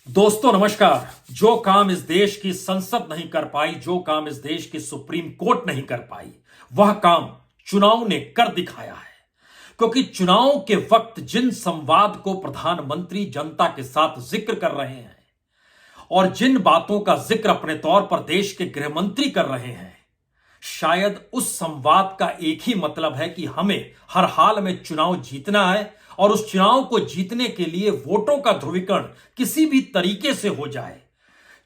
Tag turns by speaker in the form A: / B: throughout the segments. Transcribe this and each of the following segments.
A: दोस्तों नमस्कार। जो काम इस देश की संसद नहीं कर पाई, जो काम इस देश की सुप्रीम कोर्ट नहीं कर पाई, वह काम चुनाव ने कर दिखाया है। क्योंकि चुनाव के वक्त जिन संवाद को प्रधानमंत्री जनता के साथ जिक्र कर रहे हैं और जिन बातों का जिक्र अपने तौर पर देश के गृह मंत्री कर रहे हैं, शायद उस संवाद का एक ही मतलब है कि हमें हर हाल में चुनाव जीतना है और उस चुनाव को जीतने के लिए वोटों का ध्रुवीकरण किसी भी तरीके से हो जाए।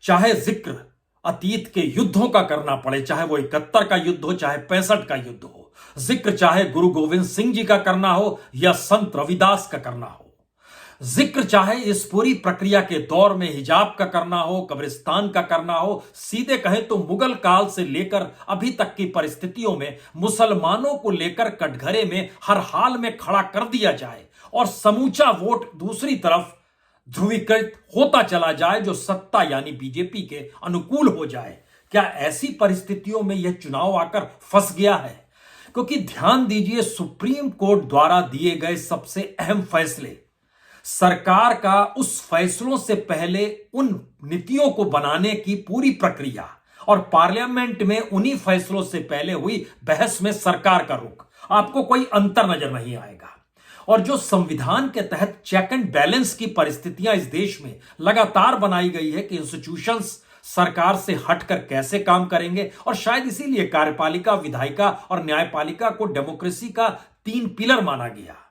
A: चाहे जिक्र अतीत के युद्धों का करना पड़े, चाहे वो 71 का युद्ध हो, चाहे 65 का युद्ध हो, जिक्र चाहे गुरु गोविंद सिंह जी का करना हो या संत रविदास का करना हो, जिक्र चाहे इस पूरी प्रक्रिया के दौर में हिजाब का करना हो, कब्रिस्तान का करना हो, सीधे कहें तो मुगल काल से लेकर अभी तक की परिस्थितियों में मुसलमानों को लेकर कटघरे में हर हाल में खड़ा कर दिया जाए और समूचा वोट दूसरी तरफ ध्रुवीकृत होता चला जाए, जो सत्ता यानी बीजेपी के अनुकूल हो जाए। क्या ऐसी परिस्थितियों में यह चुनाव आकर फंस गया है? क्योंकि ध्यान दीजिए, सुप्रीम कोर्ट द्वारा दिए गए सबसे अहम फैसले सरकार का उस फैसलों से पहले उन नीतियों को बनाने की पूरी प्रक्रिया और पार्लियामेंट में उन्हीं फैसलों से पहले हुई बहस में सरकार का रुख, आपको कोई अंतर नजर नहीं आएगा। और जो संविधान के तहत चेक एंड बैलेंस की परिस्थितियां इस देश में लगातार बनाई गई है कि इंस्टीट्यूशंस सरकार से हटकर कैसे काम करेंगे, और शायद इसीलिए कार्यपालिका, विधायिका और न्यायपालिका को डेमोक्रेसी का 3 पिलर माना गया।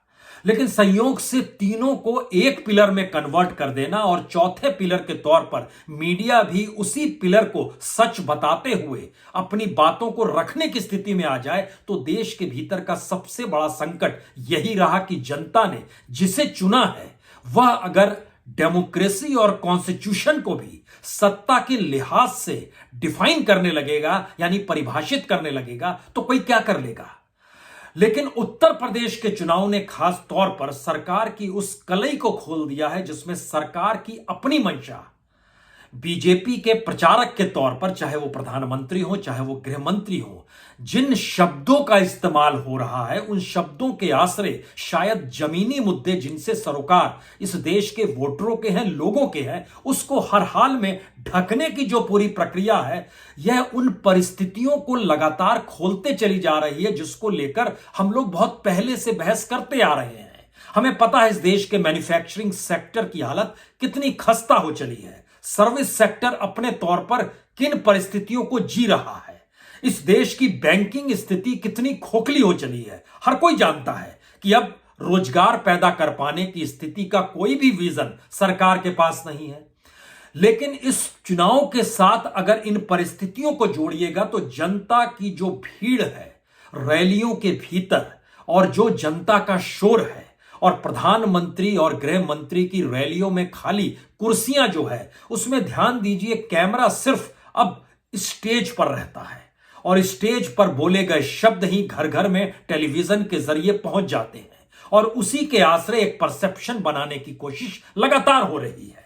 A: लेकिन संयोग से तीनों को एक पिलर में कन्वर्ट कर देना और चौथे पिलर के तौर पर मीडिया भी उसी पिलर को सच बताते हुए अपनी बातों को रखने की स्थिति में आ जाए, तो देश के भीतर का सबसे बड़ा संकट यही रहा कि जनता ने जिसे चुना है वह अगर डेमोक्रेसी और कॉन्स्टिट्यूशन को भी सत्ता के लिहाज से डिफाइन करने लगेगा, यानी परिभाषित करने लगेगा, तो कोई क्या कर लेगा। लेकिन उत्तर प्रदेश के चुनाव ने खास तौर पर सरकार की उस कलई को खोल दिया है जिसमें सरकार की अपनी मंशा बीजेपी के प्रचारक के तौर पर, चाहे वो प्रधानमंत्री हो चाहे वो गृह मंत्री हो, जिन शब्दों का इस्तेमाल हो रहा है उन शब्दों के आश्रय शायद जमीनी मुद्दे जिनसे सरोकार इस देश के वोटरों के हैं, लोगों के हैं, उसको हर हाल में ढकने की जो पूरी प्रक्रिया है, यह उन परिस्थितियों को लगातार खोलते चली जा रही है जिसको लेकर हम लोग बहुत पहले से बहस करते आ रहे हैं। हमें पता है इस देश के मैन्युफैक्चरिंग सेक्टर की हालत कितनी खस्ता हो चली है, सर्विस सेक्टर अपने तौर पर किन परिस्थितियों को जी रहा है, इस देश की बैंकिंग स्थिति कितनी खोखली हो चली है। हर कोई जानता है कि अब रोजगार पैदा कर पाने की स्थिति का कोई भी विजन सरकार के पास नहीं है। लेकिन इस चुनाव के साथ अगर इन परिस्थितियों को जोड़िएगा तो जनता की जो भीड़ है रैलियों के भीतर और जो जनता का शोर है और प्रधानमंत्री और गृह मंत्री की रैलियों में खाली कुर्सियां जो है, उसमें ध्यान दीजिए कैमरा सिर्फ अब स्टेज पर रहता है और स्टेज पर बोले गए शब्द ही घर घर में टेलीविजन के जरिए पहुंच जाते हैं और उसी के आश्रय एक परसेप्शन बनाने की कोशिश लगातार हो रही है।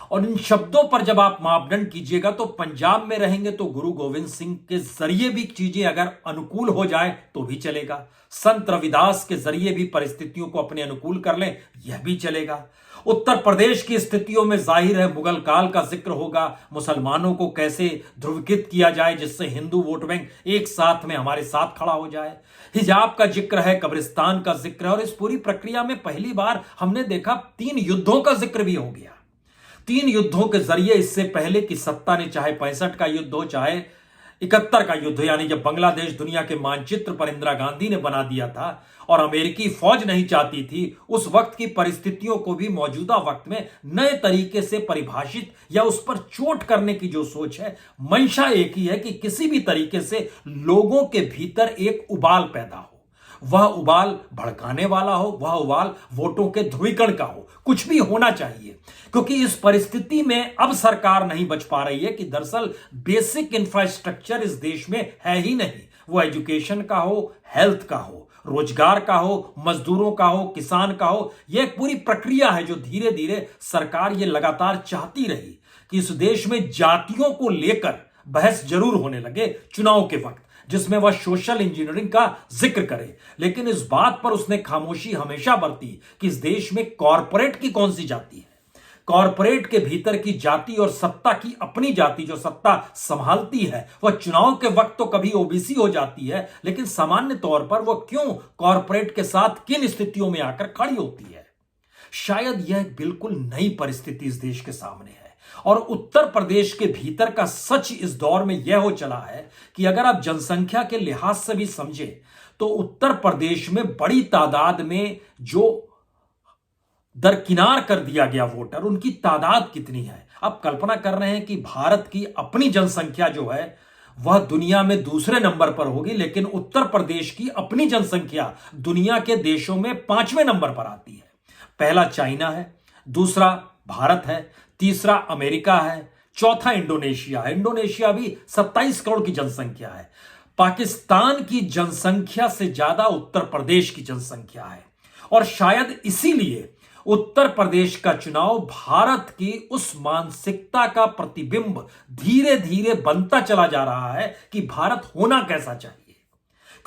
A: और इन शब्दों पर जब आप मापदंड कीजिएगा तो पंजाब में रहेंगे तो गुरु गोविंद सिंह के जरिए भी चीजें अगर अनुकूल हो जाए तो भी चलेगा, संत रविदास के जरिए भी परिस्थितियों को अपने अनुकूल कर लें, यह भी चलेगा। उत्तर प्रदेश की स्थितियों में जाहिर है मुगल काल का जिक्र होगा, मुसलमानों को कैसे ध्रुवीकृत किया जाए जिससे हिंदू वोट बैंक एक साथ में हमारे साथ खड़ा हो जाए, हिजाब का जिक्र है, कब्रिस्तान का जिक्र है, और इस पूरी प्रक्रिया में पहली बार हमने देखा 3 युद्धों का जिक्र भी हो गया। 3 युद्धों के जरिए, इससे पहले कि सत्ता ने चाहे 65 का युद्ध हो चाहे 71 का युद्ध, यानी जब बांग्लादेश दुनिया के मानचित्र पर इंदिरा गांधी ने बना दिया था और अमेरिकी फौज नहीं चाहती थी, उस वक्त की परिस्थितियों को भी मौजूदा वक्त में नए तरीके से परिभाषित या उस पर चोट करने की जो सोच है, मंशा एक ही है कि किसी भी तरीके से लोगों के भीतर एक उबाल पैदा हो। वह उबाल भड़काने वाला हो, वह उबाल वोटों के ध्रुवीकरण का हो, कुछ भी होना चाहिए। क्योंकि इस परिस्थिति में अब सरकार नहीं बच पा रही है कि दरअसल बेसिक इंफ्रास्ट्रक्चर इस देश में है ही नहीं, वो एजुकेशन का हो, हेल्थ का हो, रोजगार का हो, मजदूरों का हो, किसान का हो, यह एक पूरी प्रक्रिया है जो धीरे धीरे सरकार ये लगातार चाहती रही कि इस देश में जातियों को लेकर बहस जरूर होने लगे चुनाव के वक्त, जिसमें वह सोशल इंजीनियरिंग का जिक्र करे, लेकिन इस बात पर उसने खामोशी हमेशा बरती कि इस देश में कॉरपोरेट की कौन सी जाति है, कॉरपोरेट के भीतर की जाति और सत्ता की अपनी जाति जो सत्ता संभालती है वह चुनाव के वक्त तो कभी ओबीसी हो जाती है, लेकिन सामान्य तौर पर वह क्यों कॉरपोरेट के साथ किन स्थितियों में आकर खड़ी होती है। शायद यह एक बिल्कुल नई परिस्थिति इस देश के सामने है और उत्तर प्रदेश के भीतर का सच इस दौर में यह हो चला है कि अगर आप जनसंख्या के लिहाज से भी समझे तो उत्तर प्रदेश में बड़ी तादाद में जो दरकिनार कर दिया गया वोटर, उनकी तादाद कितनी है। आप कल्पना कर रहे हैं कि भारत की अपनी जनसंख्या जो है वह दुनिया में दूसरे नंबर पर होगी, लेकिन उत्तर प्रदेश की अपनी जनसंख्या दुनिया के देशों में 5वें नंबर पर आती है। पहला चाइना है, दूसरा भारत है, तीसरा अमेरिका है, चौथा इंडोनेशिया है। इंडोनेशिया भी 27 करोड़ की जनसंख्या है। पाकिस्तान की जनसंख्या से ज्यादा उत्तर प्रदेश की जनसंख्या है और शायद इसीलिए उत्तर प्रदेश का चुनाव भारत की उस मानसिकता का प्रतिबिंब धीरे धीरे बनता चला जा रहा है कि भारत होना कैसा चाहिए।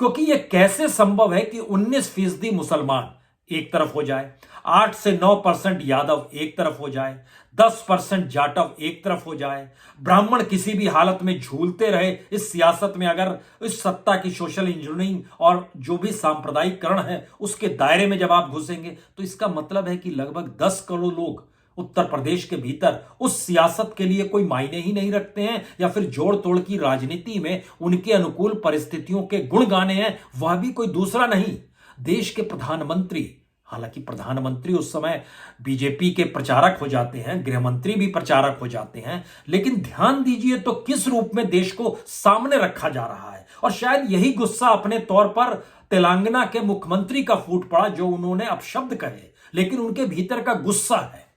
A: क्योंकि यह कैसे संभव है कि 19% मुसलमान एक तरफ हो जाए, 8 से 9% यादव एक तरफ हो जाए, 10% जाटव एक तरफ हो जाए, ब्राह्मण किसी भी हालत में झूलते रहे इस सियासत में। अगर इस सत्ता की सोशल इंजीनियरिंग और जो भी सांप्रदायिकरण है उसके दायरे में जब आप घुसेंगे तो इसका मतलब है कि लगभग 10 करोड़ लोग उत्तर प्रदेश के भीतर उस सियासत के लिए कोई मायने ही नहीं रखते हैं या फिर जोड़ तोड़ की राजनीति में उनके अनुकूल परिस्थितियों के गुण गाने हैं, वह भी कोई दूसरा नहीं, देश के प्रधानमंत्री। हालांकि प्रधानमंत्री उस समय बीजेपी के प्रचारक हो जाते हैं, गृह मंत्री भी प्रचारक हो जाते हैं, लेकिन ध्यान दीजिए तो किस रूप में देश को सामने रखा जा रहा है। और शायद यही गुस्सा अपने तौर पर तेलंगाना के मुख्यमंत्री का फूट पड़ा, जो उन्होंने अपशब्द कहे, लेकिन उनके भीतर का गुस्सा है।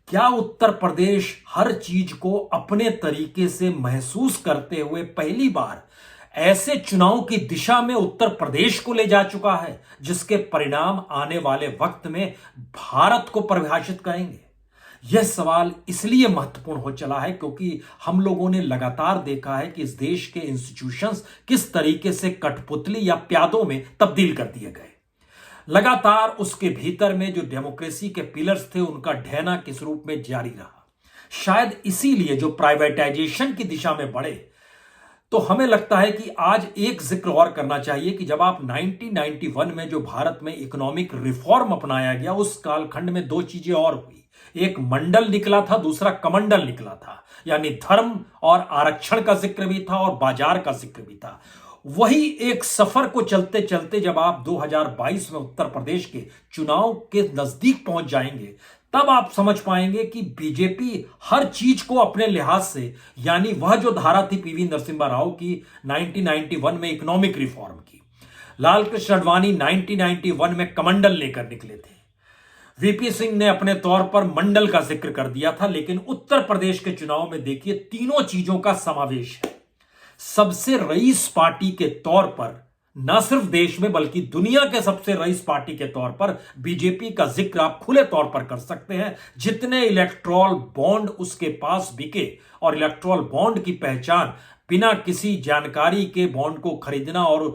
A: क्या उत्तर प्रदेश हर चीज को अपने तरीके से महसूस करते हुए पहली बार ऐसे चुनाव की दिशा में उत्तर प्रदेश को ले जा चुका है जिसके परिणाम आने वाले वक्त में भारत को परिभाषित करेंगे? यह सवाल इसलिए महत्वपूर्ण हो चला है क्योंकि हम लोगों ने लगातार देखा है कि इस देश के इंस्टीट्यूशंस किस तरीके से कठपुतली या प्यादों में तब्दील कर दिए गए। लगातार उसके भीतर में जो डेमोक्रेसी के पिलर्स थे उनका ढहना किस रूप में जारी रहा। शायद इसीलिए जो प्राइवेटाइजेशन की दिशा में बढ़े, तो हमें लगता है कि आज एक जिक्र और करना चाहिए कि जब आप 1991 में जो भारत में इकोनॉमिक रिफॉर्म अपनाया गया उस कालखंड में दो चीजें और हुई। एक मंडल निकला था, दूसरा कमंडल निकला था, यानी धर्म और आरक्षण का जिक्र भी था और बाजार का जिक्र भी था। वही एक सफर को चलते चलते जब आप 2022 में उत्तर प्रदेश के चुनाव के नजदीक पहुंच जाएंगे तब आप समझ पाएंगे कि बीजेपी हर चीज को अपने लिहाज से, यानी वह जो धारा थी पीवी नरसिम्हा राव की 1991 में इकोनॉमिक रिफॉर्म की, लाल कृष्ण आडवाणी 1991 में कमंडल लेकर निकले थे, वीपी सिंह ने अपने तौर पर मंडल का जिक्र कर दिया था, लेकिन उत्तर प्रदेश के चुनाव में देखिए तीनों चीजों का समावेश है। सबसे रईस पार्टी के तौर पर न सिर्फ देश में बल्कि दुनिया के सबसे रईस पार्टी के तौर पर बीजेपी का जिक्र आप खुले तौर पर कर सकते हैं। जितने इलेक्ट्रोल बॉन्ड उसके पास बिके, और इलेक्ट्रोल बॉन्ड की पहचान बिना किसी जानकारी के बॉन्ड को खरीदना और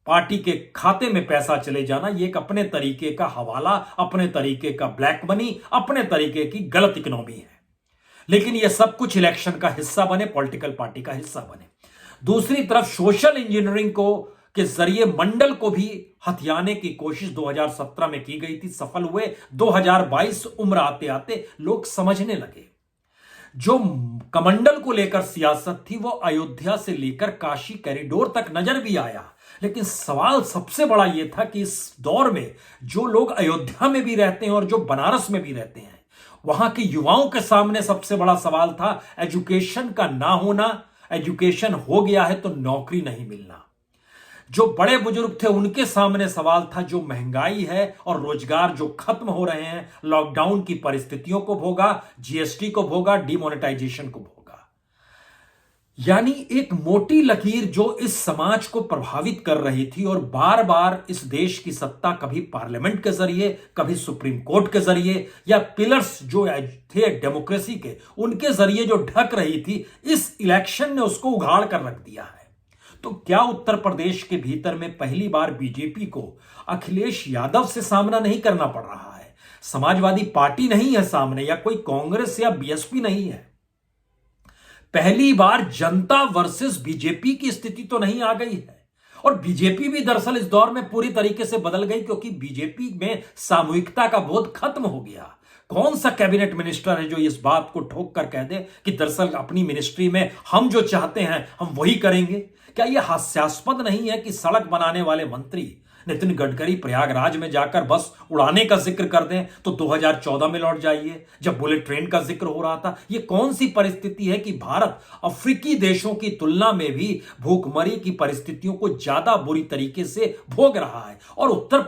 A: पार्टी के खाते में पैसा चले जाना, ये एक अपने तरीके का हवाला, अपने तरीके का ब्लैक मनी, अपने तरीके की गलत इकोनॉमी है। लेकिन यह सब कुछ इलेक्शन का हिस्सा बने, पॉलिटिकल पार्टी का हिस्सा बने। दूसरी तरफ सोशल इंजीनियरिंग को के जरिए मंडल को भी हथियाने की कोशिश 2017 में की गई थी, सफल हुए। 2022 उम्र आते आते लोग समझने लगे। जो कमंडल को लेकर सियासत थी वो अयोध्या से लेकर काशी कॉरिडोर तक नजर भी आया, लेकिन सवाल सबसे बड़ा यह था कि इस दौर में जो लोग अयोध्या में भी रहते हैं और जो बनारस में भी रहते हैं, वहां के युवाओं के सामने सबसे बड़ा सवाल था एजुकेशन का ना होना। एजुकेशन हो गया है तो नौकरी नहीं मिलना। जो बड़े बुजुर्ग थे उनके सामने सवाल था जो महंगाई है और रोजगार जो खत्म हो रहे हैं, लॉकडाउन की परिस्थितियों को भोगा, जीएसटी को भोगा, डिमोनेटाइजेशन को भोगा। यानी एक मोटी लकीर जो इस समाज को प्रभावित कर रही थी और बार बार इस देश की सत्ता कभी पार्लियामेंट के जरिए, कभी सुप्रीम कोर्ट के जरिए या पिलर्स जो थे डेमोक्रेसी के, उनके जरिए जो ढक रही थी, इस इलेक्शन ने उसको उघाड़ कर रख दिया है। तो क्या उत्तर प्रदेश के भीतर में पहली बार बीजेपी को अखिलेश यादव से सामना नहीं करना पड़ रहा है? समाजवादी पार्टी नहीं है सामने, या कोई कांग्रेस या बीएसपी नहीं है। पहली बार जनता वर्सेस बीजेपी की स्थिति तो नहीं आ गई है। और बीजेपी भी दरअसल इस दौर में पूरी तरीके से बदल गई, क्योंकि बीजेपी में सामूहिकता का बोध खत्म हो गया। कौन सा कैबिनेट मिनिस्टर है जो इस बात को ठोक कर कह दे कि दरअसल अपनी मिनिस्ट्री में हम जो चाहते हैं हम वही करेंगे? क्या यह हास्यास्पद नहीं है कि सड़क बनाने वाले मंत्री नितिन गडकरी प्रयागराज में जाकर बस उड़ाने का जिक्र कर दें तो 2014 में लौट जाइए, जब बुलेट ट्रेन का जिक्र हो रहा था? यह कौन सी परिस्थिति है कि भारत अफ्रीकी देशों की तुलना में भी भूखमरी की परिस्थितियों को ज्यादा बुरी तरीके से भोग रहा है? और उत्तर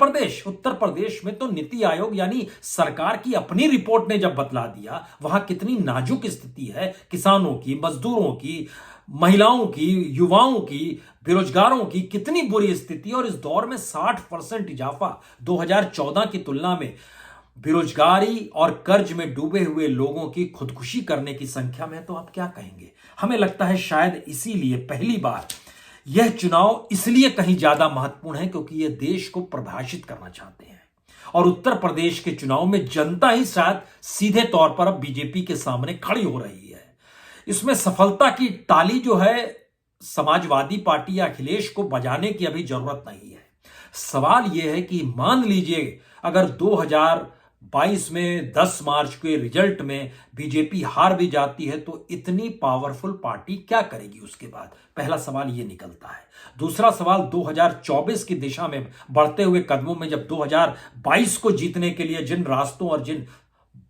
A: प्रदेश में तो नीति आयोग यानी सरकार की अपनी रिपोर्ट ने जब बतला दिया वहां कितनी नाजुक स्थिति है किसानों की, मजदूरों की, महिलाओं की, युवाओं की, बेरोजगारों की कितनी बुरी स्थिति। और इस दौर में 60% इजाफा 2014 की तुलना में बेरोजगारी और कर्ज में डूबे हुए लोगों की खुदकुशी करने की संख्या में, तो आप क्या कहेंगे? हमें लगता है शायद इसीलिए पहली बार यह चुनाव इसलिए कहीं ज्यादा महत्वपूर्ण है क्योंकि यह देश को प्रभाषित करना चाहते हैं। और उत्तर प्रदेश के चुनाव में जनता ही शायद सीधे तौर पर अब बीजेपी के सामने खड़ी हो रही है। इसमें सफलता की ताली जो है समाजवादी पार्टी या अखिलेश को बजाने की अभी जरूरत नहीं है। सवाल यह है कि मान लीजिए अगर 2022 में 10 मार्च के रिजल्ट में बीजेपी हार भी जाती है तो इतनी पावरफुल पार्टी क्या करेगी उसके बाद? पहला सवाल यह निकलता है। दूसरा सवाल 2024 की दिशा में बढ़ते हुए कदमों में जब 2022 को जीतने के लिए जिन रास्तों और जिन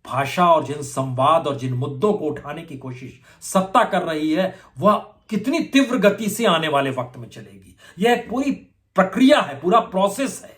A: भाषा और जिन संवाद और जिन मुद्दों को उठाने की कोशिश सत्ता कर रही है वह कितनी तीव्र गति से आने वाले वक्त में चलेगी? यह एक पूरी प्रक्रिया है, पूरा प्रोसेस है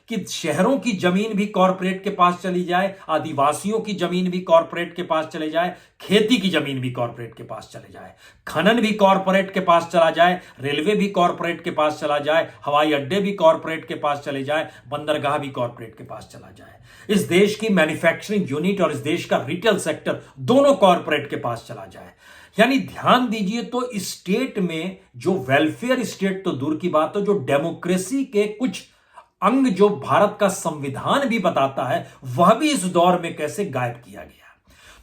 A: कि शहरों की जमीन भी कॉरपोरेट के पास चली जाए, आदिवासियों की जमीन भी कॉरपोरेट के पास चले जाए, खेती की जमीन भी कॉरपोरेट के पास चले जाए, खनन भी कॉरपोरेट के पास चला जाए, रेलवे भी कॉरपोरेट के पास चला जाए, हवाई अड्डे भी कॉरपोरेट के पास चले जाए, बंदरगाह भी कॉरपोरेट के पास चला जाए, इस देश की मैन्युफैक्चरिंग यूनिट और इस देश का रिटेल सेक्टर दोनों कॉरपोरेट के पास चला जाए। यानी ध्यान दीजिए, तो स्टेट में जो वेलफेयर स्टेट तो दूर की बात है, जो डेमोक्रेसी के कुछ अंग जो भारत का संविधान भी बताता है वह भी इस दौर में कैसे गायब किया गया।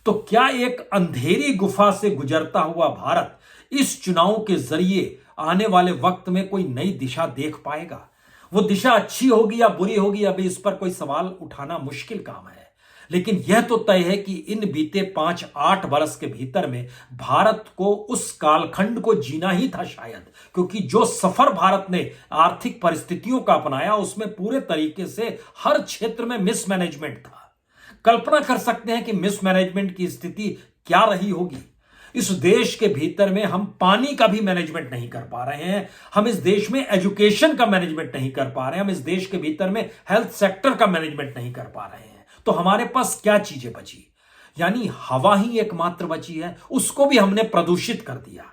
A: तो क्या एक अंधेरी गुफा से गुजरता हुआ भारत इस चुनाव के जरिए आने वाले वक्त में कोई नई दिशा देख पाएगा? वो दिशा अच्छी होगी या बुरी होगी, अभी इस पर कोई सवाल उठाना मुश्किल काम है। लेकिन यह तो तय है कि इन बीते 5-8 वर्ष के भीतर में भारत को उस कालखंड को जीना ही था शायद, क्योंकि जो सफर भारत ने आर्थिक परिस्थितियों का अपनाया उसमें पूरे तरीके से हर क्षेत्र में मिसमैनेजमेंट था। कल्पना कर सकते हैं कि मिसमैनेजमेंट की स्थिति क्या रही होगी। इस देश के भीतर में हम पानी का भी मैनेजमेंट नहीं कर पा रहे हैं, हम इस देश में एजुकेशन का मैनेजमेंट नहीं कर पा रहे हैं, हम इस देश के भीतर में हेल्थ सेक्टर का मैनेजमेंट नहीं कर पा रहे हैं। तो हमारे पास क्या चीजें बची? यानी हवा ही एकमात्र बची है, उसको भी हमने प्रदूषित कर दिया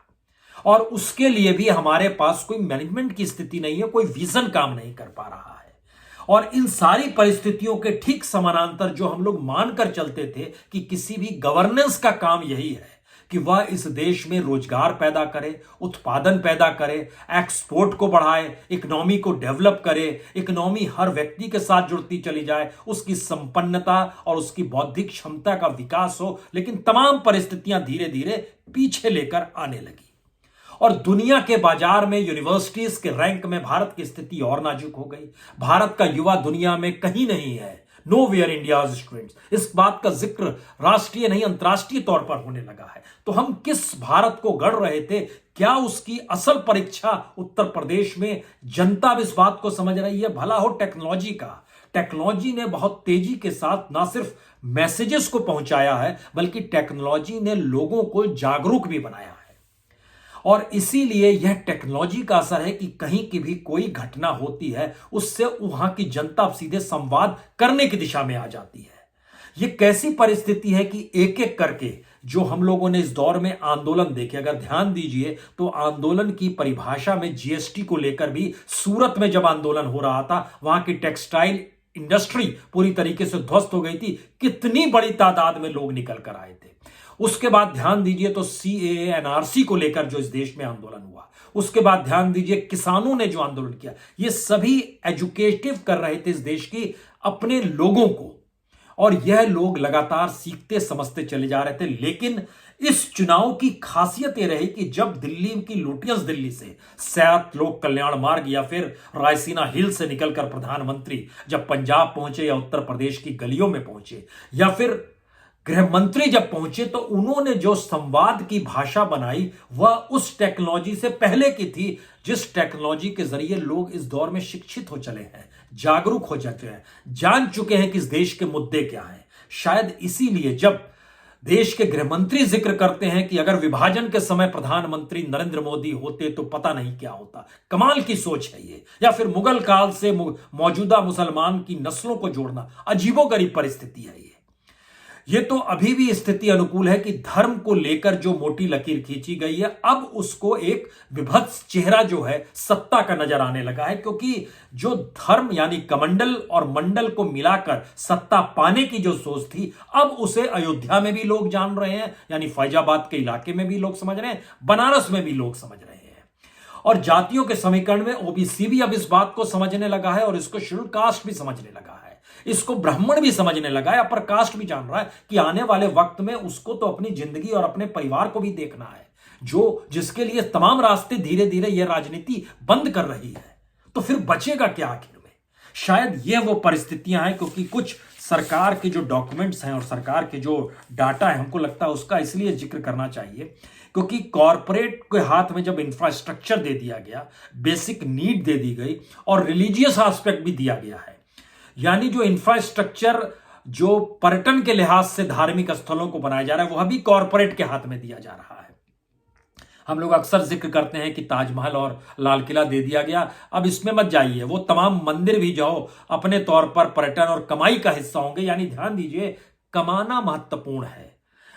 A: और उसके लिए भी हमारे पास कोई मैनेजमेंट की स्थिति नहीं है, कोई विजन काम नहीं कर पा रहा है। और इन सारी परिस्थितियों के ठीक समानांतर जो हम लोग मानकर चलते थे कि किसी भी गवर्नेंस का काम यही है कि वह इस देश में रोजगार पैदा करे, उत्पादन पैदा करे, एक्सपोर्ट को बढ़ाए, इकोनॉमी को डेवलप करे, इकोनॉमी हर व्यक्ति के साथ जुड़ती चली जाए, उसकी संपन्नता और उसकी बौद्धिक क्षमता का विकास हो। लेकिन तमाम परिस्थितियां धीरे धीरे पीछे लेकर आने लगी और दुनिया के बाजार में यूनिवर्सिटीज के रैंक में भारत की स्थिति और नाजुक हो गई। भारत का युवा दुनिया में कहीं नहीं है, नो वेयर इंडियाज स्टूडेंट्स। इस बात का जिक्र राष्ट्रीय नहीं अंतर्राष्ट्रीय तौर पर होने लगा है। तो हम किस भारत को गढ़ रहे थे? क्या उसकी असल परीक्षा उत्तर प्रदेश में जनता भी इस बात को समझ रही है? भला हो टेक्नोलॉजी का, टेक्नोलॉजी ने बहुत तेजी के साथ ना सिर्फ मैसेजेस को पहुंचाया है बल्कि टेक्नोलॉजी ने लोगों को जागरूक भी बनाया है। और इसीलिए यह टेक्नोलॉजी का असर है कि कहीं की भी कोई घटना होती है उससे वहां की जनता सीधे संवाद करने की दिशा में आ जाती है। यह कैसी परिस्थिति है कि एक एक करके जो हम लोगों ने इस दौर में आंदोलन देखे, अगर ध्यान दीजिए तो आंदोलन की परिभाषा में जीएसटी को लेकर भी सूरत में जब आंदोलन हो रहा था वहां की टेक्सटाइल इंडस्ट्री पूरी तरीके से ध्वस्त हो गई थी। कितनी बड़ी तादाद में लोग निकल कर आए थे। उसके बाद ध्यान दीजिए तो सीएए एनआरसी को लेकर जो इस देश में आंदोलन हुआ, उसके बाद ध्यान दीजिए किसानों ने जो आंदोलन किया, ये सभी एजुकेटिव कर रहे थे इस देश की अपने लोगों को। और यह लोग लगातार सीखते समझते चले जा रहे थे। लेकिन इस चुनाव की खासियत यह रही कि जब दिल्ली की लुटियंस दिल्ली से सैयद लोक कल्याण मार्ग या फिर रायसीना हिल से निकलकर प्रधानमंत्री जब पंजाब पहुंचे या उत्तर प्रदेश की गलियों में पहुंचे या फिर गृह मंत्री जब पहुंचे, तो उन्होंने जो संवाद की भाषा बनाई वह उस टेक्नोलॉजी से पहले की थी जिस टेक्नोलॉजी के जरिए लोग इस दौर में शिक्षित हो चले हैं, जागरूक हो चुके हैं, जान चुके हैं कि इस देश के मुद्दे क्या हैं। शायद इसीलिए जब देश के गृह मंत्री जिक्र करते हैं कि अगर विभाजन के समय प्रधानमंत्री नरेंद्र मोदी होते तो पता नहीं क्या होता, कमाल की सोच है ये। या फिर मुगल काल से मौजूदा मुसलमान की नस्लों को जोड़ना, अजीबोगरीब परिस्थिति है ये तो अभी भी स्थिति अनुकूल है कि धर्म को लेकर जो मोटी लकीर खींची गई है, अब उसको एक विभत्स चेहरा जो है सत्ता का नजर आने लगा है। क्योंकि जो धर्म यानी कमंडल और मंडल को मिलाकर सत्ता पाने की जो सोच थी, अब उसे अयोध्या में भी लोग जान रहे हैं, यानी फैजाबाद के इलाके में भी लोग समझ रहे हैं, बनारस में भी लोग समझ रहे हैं। और जातियों के समीकरण में ओबीसी भी अब इस बात को समझने लगा है और इसको शेड्यूल कास्ट भी समझने लगा है, इसको ब्राह्मण भी समझने लगा है, अपर कास्ट भी जान रहा है कि आने वाले वक्त में उसको तो अपनी जिंदगी और अपने परिवार को भी देखना है, जो जिसके लिए तमाम रास्ते धीरे धीरे यह राजनीति बंद कर रही है। तो फिर बचेगा क्या आखिर में? शायद ये वो परिस्थितियां हैं, क्योंकि कुछ सरकार के जो डॉक्यूमेंट्स हैं और सरकार के जो डाटा है, हमको लगता है उसका इसलिए जिक्र करना चाहिए क्योंकि कॉरपोरेट के हाथ में जब इंफ्रास्ट्रक्चर दे दिया गया, बेसिक नीड दे दी गई और रिलीजियस एस्पेक्ट भी दिया गया है, यानी जो इंफ्रास्ट्रक्चर जो पर्यटन के लिहाज से धार्मिक स्थलों को बनाया जा रहा है वह भी कॉरपोरेट के हाथ में दिया जा रहा है। हम लोग अक्सर जिक्र करते हैं कि ताजमहल और लाल किला दे दिया गया, अब इसमें मत जाइए, वो तमाम मंदिर भी जाओ अपने तौर पर पर्यटन और कमाई का हिस्सा होंगे। यानी ध्यान दीजिए, कमाना महत्वपूर्ण है,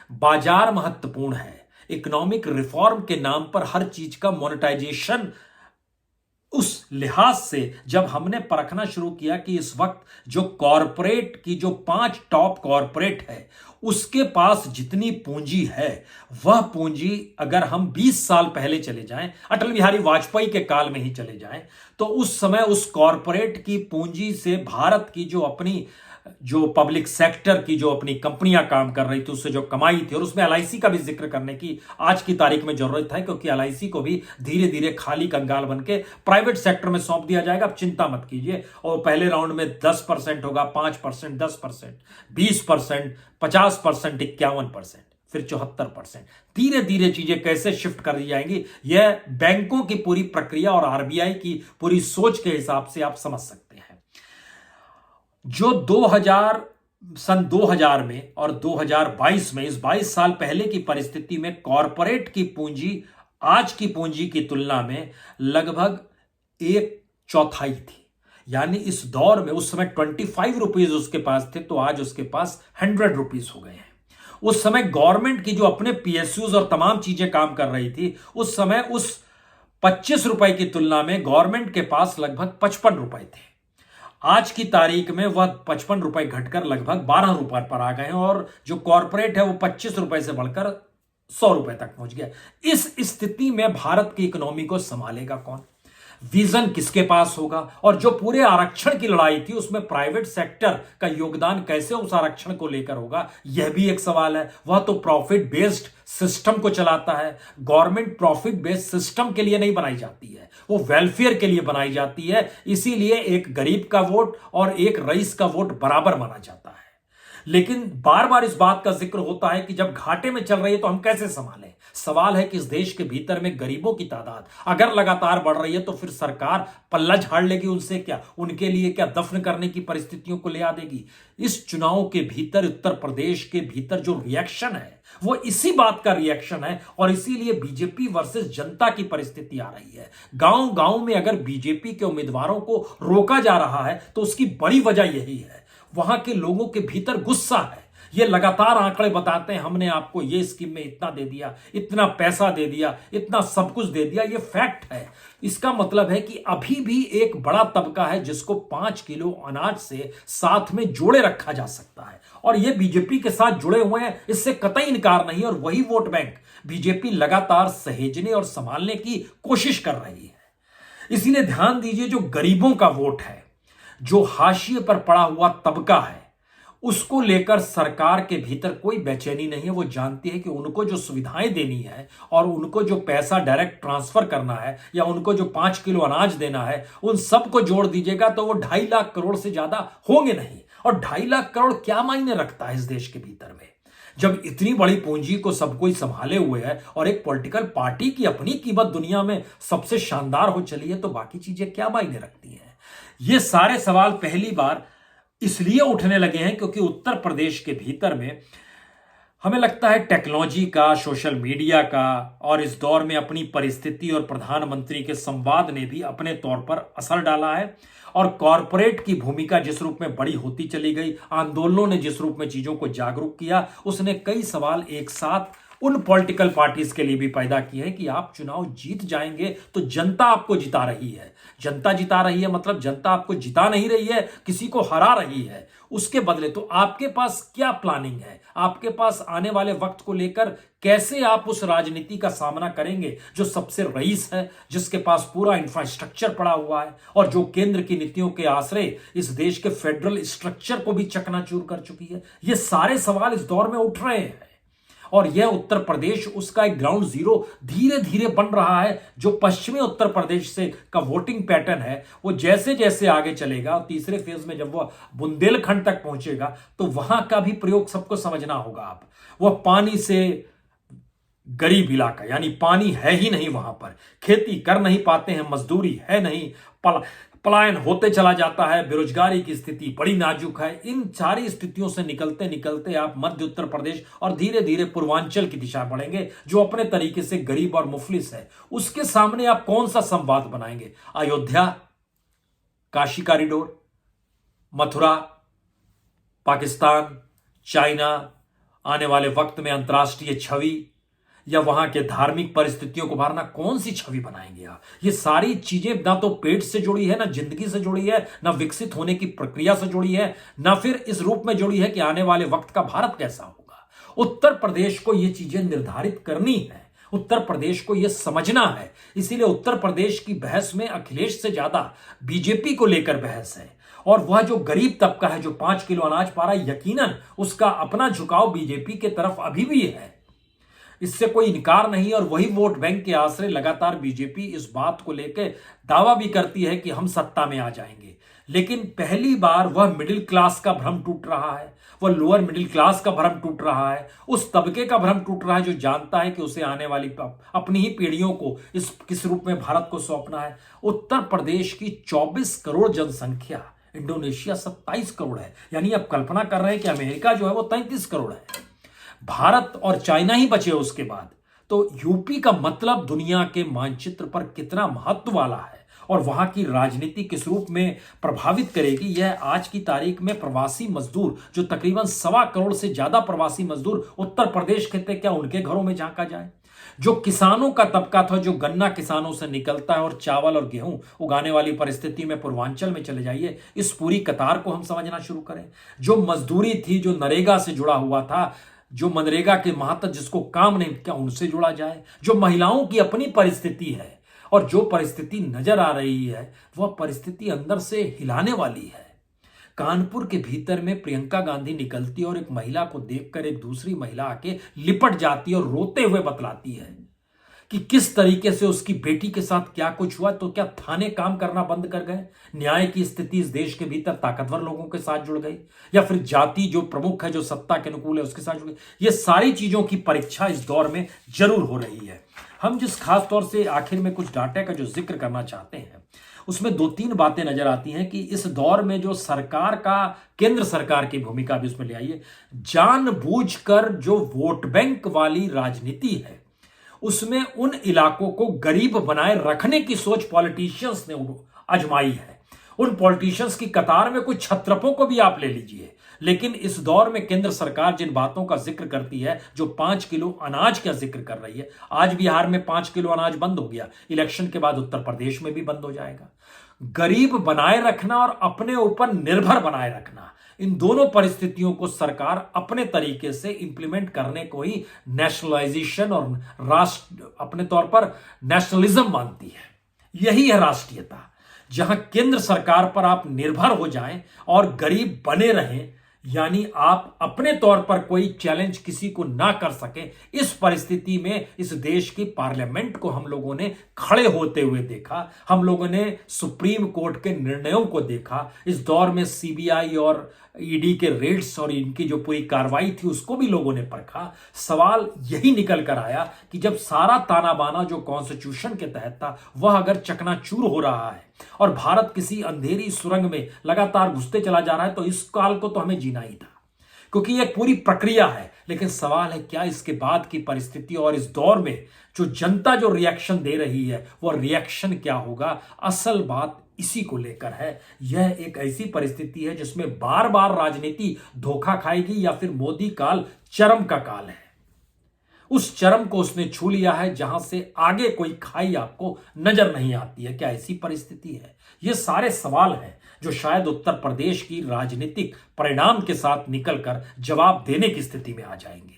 A: बाजार महत्वपूर्ण है, इकोनॉमिक रिफॉर्म के नाम पर हर चीज का मोनेटाइजेशन। उस लिहाज से जब हमने परखना शुरू किया कि इस वक्त जो कॉरपोरेट की जो 5 टॉप कॉरपोरेट है उसके पास जितनी पूंजी है, वह पूंजी अगर हम 20 साल पहले चले जाएं, अटल बिहारी वाजपेयी के काल में ही चले जाएं, तो उस समय उस कॉरपोरेट की पूंजी से भारत की जो अपनी जो पब्लिक सेक्टर की जो अपनी कंपनियां काम कर रही थी उससे जो कमाई थी, और उसमें एलआईसी का भी जिक्र करने की आज की तारीख में जरूरत है, क्योंकि एलआईसी को भी धीरे धीरे खाली कंगाल बन के प्राइवेट सेक्टर में सौंप दिया जाएगा। अब चिंता मत कीजिए, और पहले राउंड में 10% होगा, 5%, 10%, 20%, 50%, 51%, फिर 74%। धीरे धीरे चीजें कैसे शिफ्ट कर दी जाएंगी, यह बैंकों की पूरी प्रक्रिया और आरबीआई की पूरी सोच के हिसाब से आप समझ सकते हैं। जो 2000 में और 2022 में, इस 22 साल पहले की परिस्थिति में कॉरपोरेट की पूंजी आज की पूंजी की तुलना में लगभग 1/4 थी। यानी इस दौर में उस समय 25 रुपीज उसके पास थे, तो आज उसके पास 100 रुपीज हो गए हैं। उस समय गवर्नमेंट की जो अपने पीएसयूज और तमाम चीजें काम कर रही थी, उस समय उस 25 रुपए की तुलना में गवर्नमेंट के पास लगभग 55 रुपए थे। आज की तारीख में वह 55 रुपए घटकर लगभग 12 रुपए पर आ गए हैं, और जो कॉरपोरेट है वो 25 रुपए से बढ़कर 100 रुपए तक पहुंच गया। इस स्थिति में भारत की इकोनॉमी को संभालेगा कौन? विजन किसके पास होगा? और जो पूरे आरक्षण की लड़ाई थी उसमें प्राइवेट सेक्टर का योगदान कैसे उस आरक्षण को लेकर होगा, यह भी एक सवाल है। वह तो प्रॉफिट बेस्ड सिस्टम को चलाता है। गवर्नमेंट प्रॉफिट बेस्ड सिस्टम के लिए नहीं बनाई जाती है, वो वेलफेयर के लिए बनाई जाती है। इसीलिए एक गरीब का वोट और एक रईस का वोट बराबर माना जाता है। लेकिन बार बार इस बात का जिक्र होता है कि जब घाटे में चल रही है तो हम कैसे संभालें। सवाल है कि इस देश के भीतर में गरीबों की तादाद अगर लगातार बढ़ रही है तो फिर सरकार पल्ला झाड़ लेगी उनसे क्या? उनके लिए क्या दफन करने की परिस्थितियों को ले आ देगी? इस चुनाव के भीतर, उत्तर प्रदेश के भीतर जो रिएक्शन है वो इसी बात का रिएक्शन है, और इसीलिए बीजेपी वर्सेस जनता की परिस्थिति आ रही है। गांव गांव में अगर बीजेपी के उम्मीदवारों को रोका जा रहा है तो उसकी बड़ी वजह यही है, वहां के लोगों के भीतर गुस्सा है। ये लगातार आंकड़े बताते हैं, हमने आपको ये स्कीम में इतना दे दिया, इतना पैसा दे दिया, इतना सब कुछ दे दिया। ये फैक्ट है। इसका मतलब है कि अभी भी एक बड़ा तबका है जिसको 5 किलो अनाज से साथ में जोड़े रखा जा सकता है, और ये बीजेपी के साथ जुड़े हुए हैं, इससे कतई इनकार नहीं। और वही वोट बैंक बीजेपी लगातार सहेजने और संभालने की कोशिश कर रही है। इसीलिए ध्यान दीजिए, जो गरीबों का वोट है, जो हाशिए पर पड़ा हुआ तबका है, उसको लेकर सरकार के भीतर कोई बेचैनी नहीं है। वो जानती है कि उनको जो सुविधाएं देनी है और उनको जो पैसा डायरेक्ट ट्रांसफर करना है या उनको जो 5 किलो अनाज देना है, उन सबको जोड़ दीजिएगा तो वो 2.5 लाख करोड़ से ज्यादा होंगे नहीं। और 2.5 लाख करोड़ क्या मायने रखता है इस देश के भीतर में, जब इतनी बड़ी पूंजी को सब कोई संभाले हुए है और एक पॉलिटिकल पार्टी की अपनी कीमत दुनिया में सबसे शानदार हो चली है, तो बाकी चीजें क्या मायने रखती हैं। ये सारे सवाल पहली बार इसलिए उठने लगे हैं क्योंकि उत्तर प्रदेश के भीतर में हमें लगता है टेक्नोलॉजी का, सोशल मीडिया का और इस दौर में अपनी परिस्थिति और प्रधानमंत्री के संवाद ने भी अपने तौर पर असर डाला है। और कॉरपोरेट की भूमिका जिस रूप में बड़ी होती चली गई, आंदोलनों ने जिस रूप में चीजों को जागरूक किया, उसने कई सवाल एक साथ उन पॉलिटिकल पार्टीज के लिए भी पैदा किए हैं कि आप चुनाव जीत जाएंगे तो जनता आपको जिता रही है। जनता जिता रही है मतलब जनता आपको जिता नहीं रही है, किसी को हरा रही है। उसके बदले तो आपके पास क्या प्लानिंग है, आपके पास आने वाले वक्त को लेकर कैसे आप उस राजनीति का सामना करेंगे जो सबसे रईस है, जिसके पास पूरा इंफ्रास्ट्रक्चर पड़ा हुआ है और जो केंद्र की नीतियों के आश्रय इस देश के फेडरल स्ट्रक्चर को भी चकनाचूर कर चुकी है। ये सारे सवाल इस दौर में उठ रहे हैं और यह उत्तर प्रदेश उसका एक ग्राउंड जीरो धीरे धीरे बन रहा है। जो पश्चिमी उत्तर प्रदेश से का वोटिंग पैटर्न है, वो जैसे जैसे आगे चलेगा और तीसरे फेज में जब वह बुंदेलखंड तक पहुंचेगा तो वहां का भी प्रयोग सबको समझना होगा। आप वह पानी से गरीब इलाका, यानी पानी है ही नहीं, वहां पर खेती कर नहीं पाते हैं, मजदूरी है नहीं, पलायन होते चला जाता है, बेरोजगारी की स्थिति बड़ी नाजुक है। इन सारी स्थितियों से निकलते निकलते आप मध्य उत्तर प्रदेश और धीरे धीरे पूर्वांचल की दिशा बढ़ेंगे जो अपने तरीके से गरीब और मुफलिस है। उसके सामने आप कौन सा संवाद बनाएंगे? अयोध्या, काशी कॉरिडोर, मथुरा, पाकिस्तान, चाइना, आने वाले वक्त में अंतर्राष्ट्रीय छवि या वहां के धार्मिक परिस्थितियों को भरना, कौन सी छवि बनाएंगे आप? ये सारी चीजें ना तो पेट से जुड़ी है, ना जिंदगी से जुड़ी है, ना विकसित होने की प्रक्रिया से जुड़ी है, ना फिर इस रूप में जुड़ी है कि आने वाले वक्त का भारत कैसा होगा। उत्तर प्रदेश को ये चीजें निर्धारित करनी है, उत्तर प्रदेश को यह समझना है। इसीलिए उत्तर प्रदेश की बहस में अखिलेश से ज्यादा बीजेपी को लेकर बहस है। और वह जो गरीब तबका है जो 5 किलो अनाज पा रहा है, यकीनन उसका अपना झुकाव बीजेपी के तरफ अभी भी है, इससे कोई इनकार नहीं। और वही वोट बैंक के आश्रय लगातार बीजेपी इस बात को लेकर दावा भी करती है कि हम सत्ता में आ जाएंगे। लेकिन पहली बार वह मिडिल क्लास का भ्रम टूट रहा है, वह लोअर मिडिल क्लास का भ्रम टूट रहा है, उस तबके का भ्रम टूट रहा है जो जानता है कि उसे आने वाली अपनी ही पीढ़ियों को इस किस रूप में भारत को सौंपना है। उत्तर प्रदेश की 24 करोड़ जनसंख्या, इंडोनेशिया 27 करोड़ है, यानी आप कल्पना कर रहे हैं कि अमेरिका जो है वो 33 करोड़ है, भारत और चाइना ही बचे उसके बाद। तो यूपी का मतलब दुनिया के मानचित्र पर कितना महत्व वाला है और वहां की राजनीति किस रूप में प्रभावित करेगी, यह आज की तारीख में प्रवासी मजदूर जो तकरीबन 1.25 करोड़ से ज्यादा प्रवासी मजदूर उत्तर प्रदेश के थे, क्या उनके घरों में झांका जाए? जो किसानों का तबका था, जो गन्ना किसानों से निकलता है और चावल और गेहूं उगाने वाली परिस्थिति में पूर्वांचल में चले जाइए, इस पूरी कतार को हम समझना शुरू करें। जो मजदूरी थी, जो नरेगा से जुड़ा हुआ था, जो मनरेगा के मातहत जिसको काम नहीं, क्या उनसे जुड़ा जाए? जो महिलाओं की अपनी परिस्थिति है और जो परिस्थिति नजर आ रही है, वह परिस्थिति अंदर से हिलाने वाली है। कानपुर के भीतर में प्रियंका गांधी निकलती है और एक महिला को देखकर एक दूसरी महिला आके लिपट जाती है और रोते हुए बतलाती है कि किस तरीके से उसकी बेटी के साथ क्या कुछ हुआ। तो क्या थाने काम करना बंद कर गए? न्याय की स्थिति इस देश के भीतर ताकतवर लोगों के साथ जुड़ गई, या फिर जाति जो प्रमुख है, जो सत्ता के अनुकूल है, उसके साथ जुड़ गई? ये सारी चीजों की परीक्षा इस दौर में जरूर हो रही है। हम जिस खास तौर से आखिर में कुछ डाटा का जो जिक्र करना चाहते हैं, उसमें 2-3 बातें नजर आती हैं कि इस दौर में जो सरकार का, केंद्र सरकार की भूमिका भी उसमें ले आई है। जानबूझकर जो वोट बैंक वाली राजनीति है, उसमें उन इलाकों को गरीब बनाए रखने की सोच पॉलिटिशियंस ने आजमाई है। उन पॉलिटिशियंस की कतार में कुछ छत्रपों को भी आप ले लीजिए, लेकिन इस दौर में केंद्र सरकार जिन बातों का जिक्र करती है, जो 5 किलो अनाज का जिक्र कर रही है, आज बिहार में 5 किलो अनाज बंद हो गया, इलेक्शन के बाद उत्तर प्रदेश में भी बंद हो जाएगा। गरीब बनाए रखना और अपने ऊपर निर्भर बनाए रखना, इन दोनों परिस्थितियों को सरकार अपने तरीके से इंप्लीमेंट करने को ही नेशनलाइजेशन और राष्ट्र अपने तौर पर नेशनलिज्म मानती है। यही है राष्ट्रीयता, जहां केंद्र सरकार पर आप निर्भर हो जाएं और गरीब बने रहें। यानी आप अपने तौर पर कोई चैलेंज किसी को ना कर सके, इस परिस्थिति में इस देश की पार्लियामेंट को हम लोगों ने खड़े होते हुए देखा, हम लोगों ने सुप्रीम कोर्ट के निर्णयों को देखा, इस दौर में सीबीआई और ईडी के रेड्स और इनकी जो पूरी कार्रवाई थी उसको भी लोगों ने परखा। सवाल यही निकल कर आया कि जब सारा ताना बाना जो कॉन्स्टिट्यूशन के तहत था वह अगर चकनाचूर हो रहा है और भारत किसी अंधेरी सुरंग में लगातार घुसते चला जा रहा है, तो इस काल को तो हमें जीना ही था, क्योंकि यह पूरी प्रक्रिया है। लेकिन सवाल है क्या इसके बाद की परिस्थिति और इस दौर में जो जनता जो रिएक्शन दे रही है वो रिएक्शन क्या होगा। असल बात इसी को लेकर है। यह एक ऐसी परिस्थिति है जिसमें बार बार राजनीति धोखा खाएगी या फिर मोदी काल चरम का काल है। उस चरम को उसने छू लिया है जहां से आगे कोई खाई आपको नजर नहीं आती है। क्या ऐसी परिस्थिति है? ये सारे सवाल हैं जो शायद उत्तर प्रदेश की राजनीतिक परिणाम के साथ निकलकर जवाब देने की स्थिति में आ जाएंगे।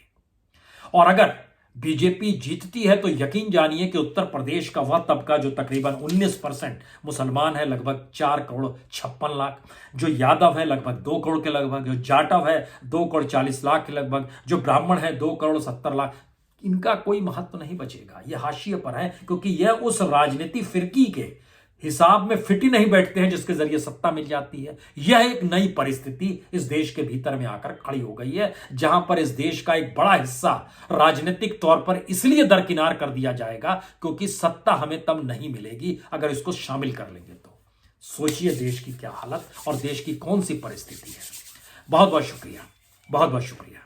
A: और अगर बीजेपी जीतती है तो यकीन जानिए कि उत्तर प्रदेश का वह तबका जो तकरीबन 19% मुसलमान है, लगभग 4,56,00,000, जो यादव है लगभग 2 करोड़ के लगभग, जो जाटव है 2,40,00,000 के लगभग, जो ब्राह्मण है 2,70,00,000, इनका कोई महत्व नहीं बचेगा। यह हाशिए पर है, क्योंकि यह उस राजनीति फिरकी के हिसाब में फिट ही नहीं बैठते हैं जिसके जरिए सत्ता मिल जाती है। यह एक नई परिस्थिति इस देश के भीतर में आकर खड़ी हो गई है, जहां पर इस देश का एक बड़ा हिस्सा राजनीतिक तौर पर इसलिए दरकिनार कर दिया जाएगा क्योंकि सत्ता हमें तब नहीं मिलेगी अगर इसको शामिल कर लेंगे तो। सोचिए देश की क्या हालत और देश की कौन सी परिस्थिति है। बहुत बहुत शुक्रिया, बहुत बहुत शुक्रिया।